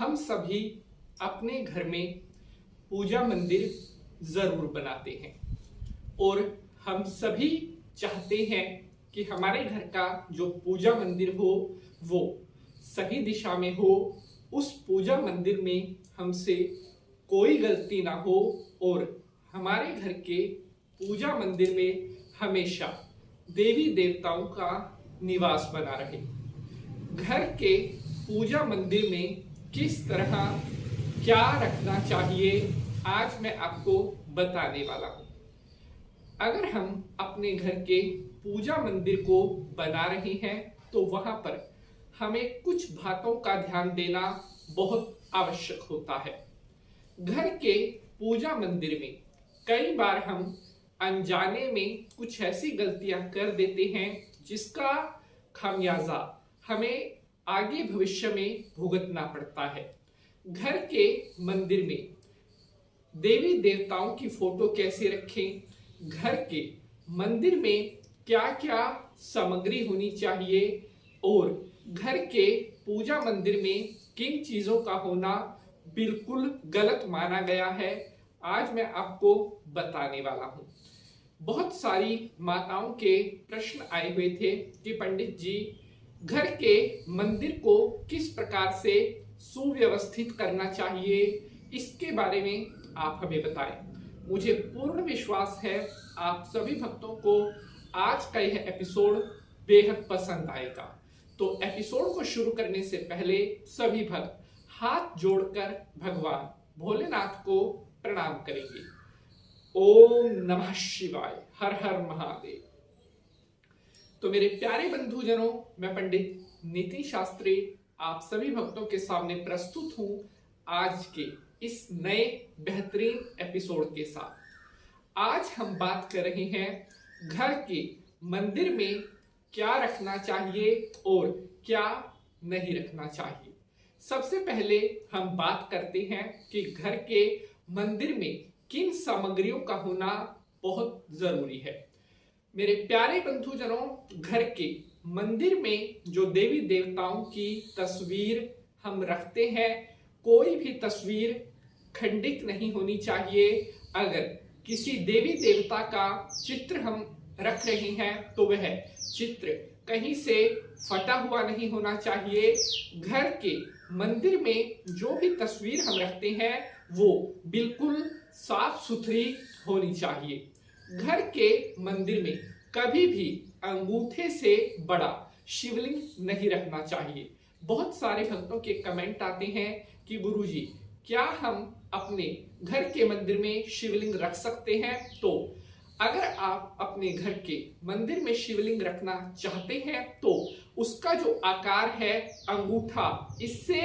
हम सभी अपने घर में पूजा मंदिर जरूर बनाते हैं और हम सभी चाहते हैं कि हमारे घर का जो पूजा मंदिर हो वो सही दिशा में हो। उस पूजा मंदिर में हमसे कोई गलती ना हो और हमारे घर के पूजा मंदिर में हमेशा देवी देवताओं का निवास बना रहे। घर के पूजा मंदिर में किस तरह क्या रखना चाहिए आज मैं आपको बताने वाला हूं। अगर हम अपने घर के पूजा मंदिर को बना रहे हैं तो वहां पर हमें कुछ बातों का ध्यान देना बहुत आवश्यक होता है। घर के पूजा मंदिर में कई बार हम अनजाने में कुछ ऐसी गलतियां कर देते हैं जिसका खामियाजा हमें आगे भविष्य में भुगतना पड़ता है। घर के मंदिर में देवी देवताओं की फोटो कैसे रखें, घर के मंदिर में क्या क्या सामग्री होनी चाहिए और घर के पूजा मंदिर में किन चीजों का होना बिल्कुल गलत माना गया है, आज मैं आपको बताने वाला हूं। बहुत सारी माताओं के प्रश्न आए हुए थे कि पंडित जी घर के मंदिर को किस प्रकार से सुव्यवस्थित करना चाहिए, इसके बारे में आप हमें बताएं। मुझे पूर्ण विश्वास है आप सभी भक्तों को आज का यह एपिसोड बेहद पसंद आएगा। तो एपिसोड को शुरू करने से पहले सभी भक्त हाथ जोड़कर भगवान भोलेनाथ को प्रणाम करेंगे। ओम नमः शिवाय, हर हर महादेव। तो मेरे प्यारे बंधुजनों, मैं पंडित नितिन शास्त्री आप सभी भक्तों के सामने प्रस्तुत हूं आज के इस नए बेहतरीन एपिसोड के साथ। आज हम बात कर रहे हैं घर के मंदिर में क्या रखना चाहिए और क्या नहीं रखना चाहिए। सबसे पहले हम बात करते हैं कि घर के मंदिर में किन सामग्रियों का होना बहुत जरूरी है। मेरे प्यारे बंधुजनों, घर के मंदिर में जो देवी देवताओं की तस्वीर हम रखते हैं, कोई भी तस्वीर खंडित नहीं होनी चाहिए। अगर किसी देवी देवता का चित्र हम रख रहे हैं तो वह चित्र कहीं से फटा हुआ नहीं होना चाहिए। घर के मंदिर में जो भी तस्वीर हम रखते हैं वो बिल्कुल साफ सुथरी होनी चाहिए। घर के मंदिर में कभी भी अंगूठे से बड़ा शिवलिंग नहीं रखना चाहिए। बहुत सारे भक्तों के कमेंट आते हैं कि गुरुजी क्या हम अपने घर के मंदिर में शिवलिंग रख सकते हैं। तो अगर आप अपने घर के मंदिर में शिवलिंग रखना चाहते हैं तो उसका जो आकार है अंगूठा इससे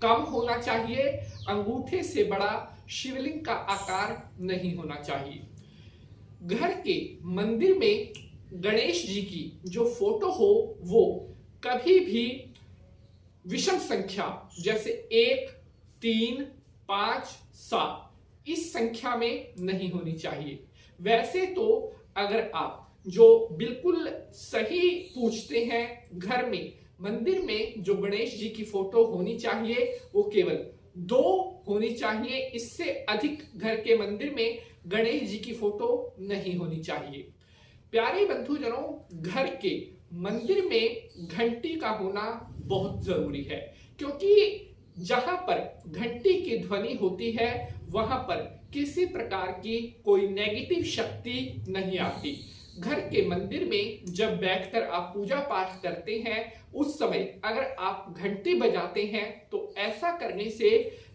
कम होना चाहिए। अंगूठे से बड़ा शिवलिंग का आकार नहीं होना चाहिए। घर के मंदिर में गणेश जी की जो फोटो हो वो कभी भी विषम संख्या जैसे 1, 3, 5, 7 इस संख्या में नहीं होनी चाहिए। वैसे तो अगर आप जो बिल्कुल सही पूछते हैं, घर में मंदिर में जो गणेश जी की फोटो होनी चाहिए वो केवल 2 होनी चाहिए। इससे अधिक घर के मंदिर में गणेश जी की फोटो नहीं होनी चाहिए। प्यारे बंधुजनों, घर के मंदिर में घंटी का होना बहुत जरूरी है, क्योंकि जहां पर घंटी की ध्वनि होती है वहां पर किसी प्रकार की कोई नेगेटिव शक्ति नहीं आती। घर के मंदिर में जब बैठकर आप पूजा पाठ करते हैं उस समय अगर आप घंटी बजाते हैं तो ऐसा करने से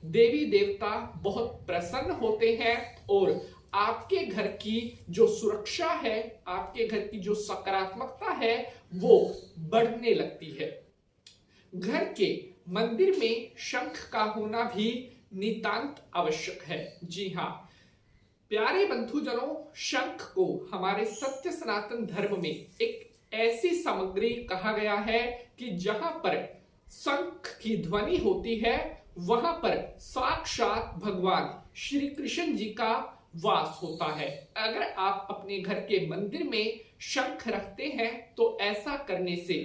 देवी देवता बहुत प्रसन्न होते हैं और आपके घर की जो सुरक्षा है, आपके घर की जो सकारात्मकता है वो बढ़ने लगती है। घर के मंदिर में शंख का होना भी नितांत आवश्यक है। जी हाँ प्यारे बंधुजनों, शंख को हमारे सत्य सनातन धर्म में एक ऐसी सामग्री कहा गया है कि जहां पर शंख की ध्वनि होती है वहां पर साक्षात भगवान श्री कृष्ण जी का वास होता है। अगर आप अपने घर के मंदिर में शंख रखते हैं तो ऐसा करने से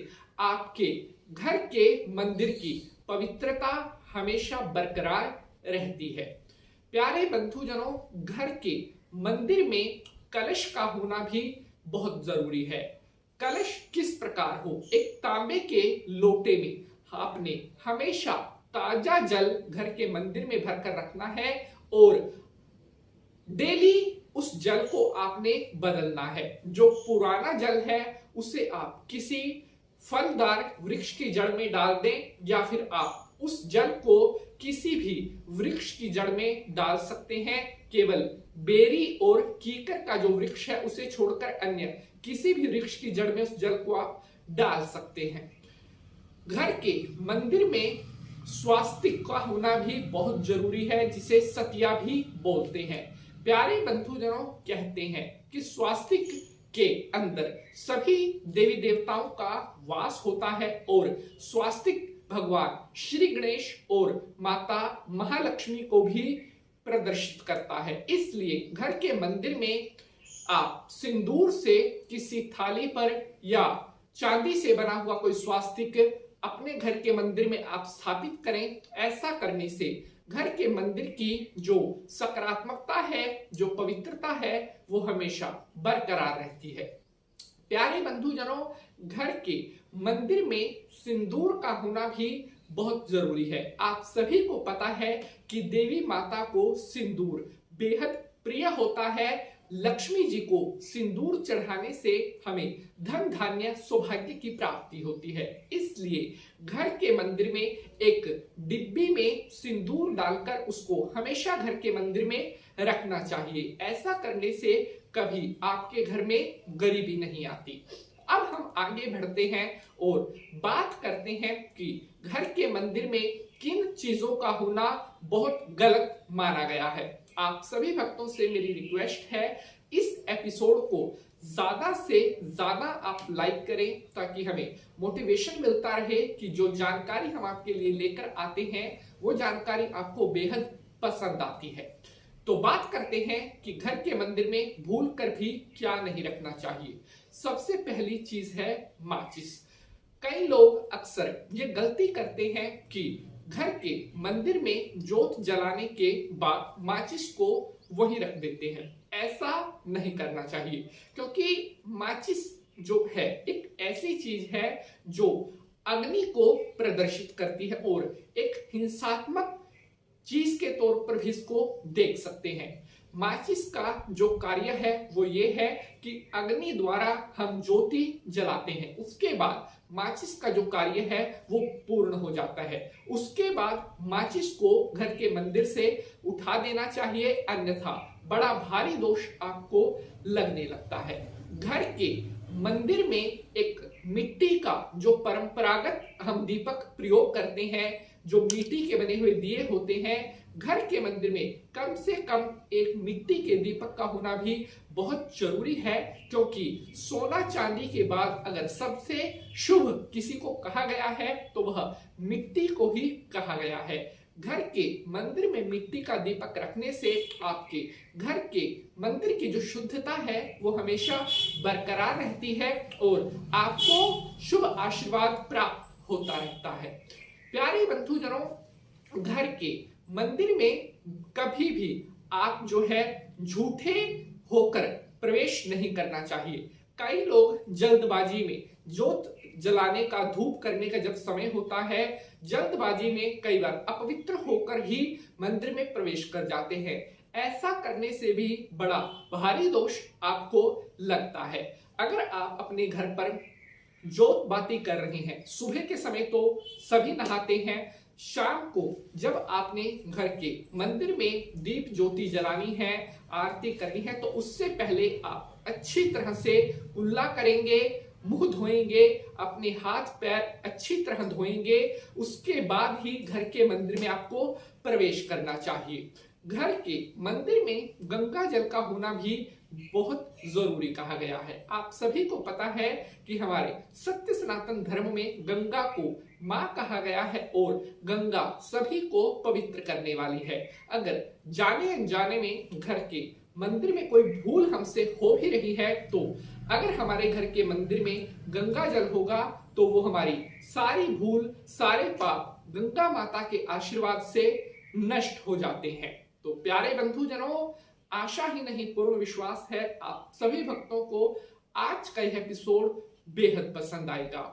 आपके घर के मंदिर की पवित्रता हमेशा बरकरार रहती है। प्यारे बंधुजनों, घर के मंदिर में कलश का होना भी बहुत जरूरी है। कलश किस प्रकार हो? एक तांबे के लोटे में आपने हमेशा ताजा जल घर के मंदिर में भरकर रखना है और डेली उस जल को आपने बदलना है। जो पुराना जल है उसे आप किसी फलदार वृक्ष की जड़ में डाल दें या फिर आप उस जल को किसी भी वृक्ष की जड़ में डाल सकते हैं। केवल बेरी और कीकर का जो वृक्ष है उसे छोड़कर अन्य किसी भी वृक्ष की जड़ में उस जल को आप डाल सकते हैं। घर के मंदिर में स्वास्तिक का होना भी बहुत जरूरी है, जिसे सतिया भी बोलते हैं। प्यारे बंधुजनों, कहते हैं कि स्वास्तिक के अंदर सभी देवी देवताओं का वास होता है और स्वास्तिक भगवान श्री गणेश और माता महालक्ष्मी को भी प्रदर्शित करता है। इसलिए घर के मंदिर में आप सिंदूर से किसी थाली पर या चांदी से बना हुआ कोई स्वास्तिक अपने घर के मंदिर में आप स्थापित करें। ऐसा करने से घर के मंदिर की जो सकारात्मकता है, जो पवित्रता है, वो हमेशा बरकरार रहती है। प्यारे बंधुजनों, घर के मंदिर में सिंदूर का होना भी बहुत जरूरी है। आप सभी को पता है कि देवी माता को सिंदूर बेहद प्रिय होता है। लक्ष्मी जी को सिंदूर चढ़ाने से हमें धन धान्य सौभाग्य की प्राप्ति होती है। इसलिए घर के मंदिर में एक डिब्बी में सिंदूर डालकर उसको हमेशा घर के मंदिर में रखना चाहिए। ऐसा करने से कभी आपके घर में गरीबी नहीं आती। अब हम आगे बढ़ते हैं और बात करते हैं कि घर के मंदिर में किन चीजों का होना बहुत गलत माना गया है। आप सभी भक्तों से मेरी रिक्वेस्ट है, इस एपिसोड को ज्यादा से ज्यादा आप लाइक करें ताकि हमें मोटिवेशन मिलता रहे कि जो जानकारी हम आपके लिए लेकर आते हैं वो जानकारी आपको बेहद पसंद आती है। तो बात करते हैं कि घर के मंदिर में भूल कर भी क्या नहीं रखना चाहिए। सबसे पहली चीज है माचिस। कई लोग अक्सर ये गलती करते हैं कि घर के मंदिर में जोत जलाने के बाद माचिस को वहीं रख देते हैं। ऐसा नहीं करना चाहिए, क्योंकि माचिस जो है एक ऐसी चीज है जो अग्नि को प्रदर्शित करती है और एक हिंसात्मक चीज के तौर पर भी इसको देख सकते हैं। माचिस का जो कार्य है वो ये है कि अग्नि द्वारा हम ज्योति जलाते हैं, उसके बाद माचिस का जो कार्य है वो पूर्ण हो जाता है। उसके बाद माचिस को घर के मंदिर से उठा देना चाहिए, अन्यथा बड़ा भारी दोष आपको लगने लगता है। घर के मंदिर में एक मिट्टी का जो परंपरागत हम दीपक प्रयोग करते हैं, जो मिट्टी के बने हुए दिए होते हैं, घर के मंदिर में कम से कम एक मिट्टी के दीपक का होना भी बहुत जरूरी है। क्योंकि सोना चांदी के बाद अगर सबसे शुभ किसी को कहा गया है तो वह मिट्टी को ही कहा गया है। घर के मंदिर में मिट्टी का दीपक रखने से आपके घर के मंदिर की जो शुद्धता है वो हमेशा बरकरार रहती है और आपको शुभ आशीर्वाद प्राप्त होता रहता है। प्यारे बंधुजनों, घर के मंदिर में कभी भी आप जो है झूठे होकर प्रवेश नहीं करना चाहिए। कई लोग जल्दबाजी में जोत जलाने का, धूप करने का जब समय होता है, जल्दबाजी में कई बार अपवित्र होकर ही मंदिर में प्रवेश कर जाते हैं। ऐसा करने से भी बड़ा भारी दोष आपको लगता है। अगर आप अपने घर पर जोत बाती कर रहे हैं, सुबह के समय तो सभी नहाते हैं, शाम को जब आपने घर के मंदिर में दीप ज्योति जलानी है, आरती करनी है, तो उससे पहले आप अच्छी तरह से कुल्ला करेंगे, मुंह धोएंगे, अपने हाथ पैर अच्छी तरह धोएंगे, उसके बाद ही घर के मंदिर में आपको प्रवेश करना चाहिए। घर के मंदिर में गंगा जल का होना भी बहुत जरूरी कहा गया है। आप सभी को पता है कि हमारे सत्य सनातन धर्म में गंगा को मां कहा गया है और गंगा सभी को पवित्र करने वाली है। अगर जाने अनजाने में घर के मंदिर में कोई भूल हमसे हो भी रही है, तो अगर हमारे घर के मंदिर में गंगा जल होगा तो वो हमारी सारी भूल, सारे पाप गंगा माता के आशीर्वाद से नष्ट हो जाते हैं। तो प्यारे बंधुजनों, आशा ही नहीं पूर्ण विश्वास है आप सभी भक्तों को आज का यह एपिसोड बेहद पसंद आएगा।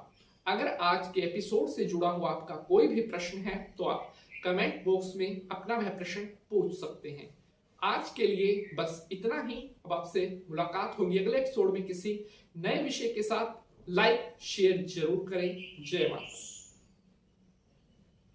अगर आज के एपिसोड से जुड़ा हुआ आपका कोई भी प्रश्न है तो आप कमेंट बॉक्स में अपना वह प्रश्न पूछ सकते हैं। आज के लिए बस इतना ही। अब आपसे मुलाकात होगी अगले एपिसोड में किसी नए विषय के साथ। लाइक शेयर जरूर करें। जय माता।